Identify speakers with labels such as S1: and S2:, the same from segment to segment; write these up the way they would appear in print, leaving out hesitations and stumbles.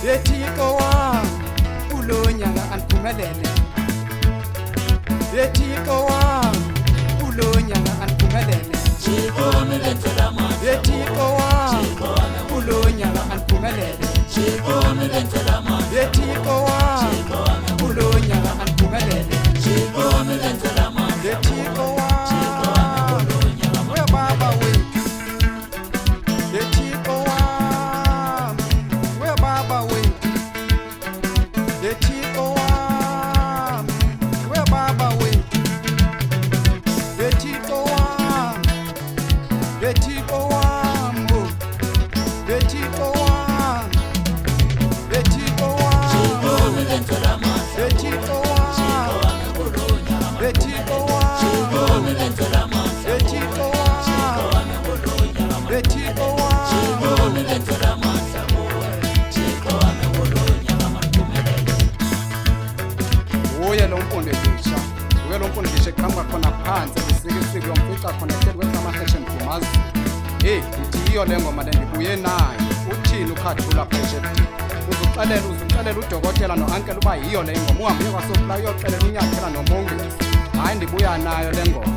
S1: Yethixo wami kulo nyaka andiphumelele. Yethixo wami kulo nyaka andiphumelele. Yethixo wami kulo nyaka andiphumelele. Yethixo wami kulo nyaka andiphumelele. Yethixo wami we baba wethu. Yethixo wami we baba wethu. Yethixo wami we baba wethu. Yethixo wami, Yethixo wami, Yethixo wami, Yethixo wami, Yethixo wami, Yethixo wami, Yethixo wami. Uye lo mfundisisha, uye lo mfundisisha eqhamuka khona phansi isikisiki yomfica khona ehleli kwesama-fashion dumazi. Hey, ngithi iyo le ngoma le ndibuye nayo. Uthini ukhathula project? Uzuxelela udokotela no-ankele uba yiyo le ngoma. Uhambe uye kwaSophula uyoxelela unyathela nomongikazi. Hayi ndibuya nayo le ngoma.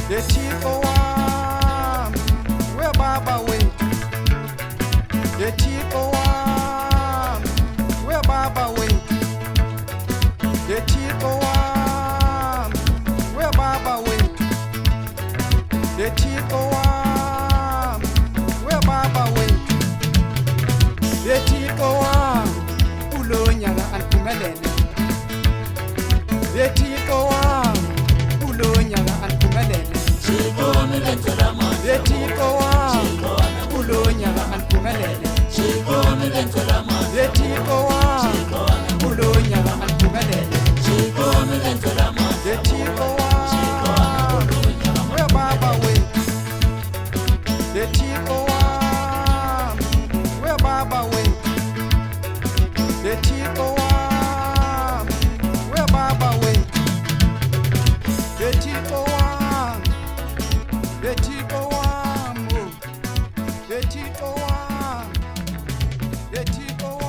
S1: Yethixo wami we baba wethu. Yethixo wami we baba wethu. Yethixo wami we baba wethu. Yethixo wami we baba wethu. Yethixo wami kulo nyaka andiphumelele. Yethixo wami kulo nyaka andiphumelele. Yethixo wami kulo nyaka andiphumelele. Yethixo wami kulo nyaka andiphumelele. Yethixo wami we baba wethu. Yethixo wami we baba wethu. Yethixo wami we baba wethu. Yethixo wami, Yethixo wami, Yethixo wami, Yethixo wami.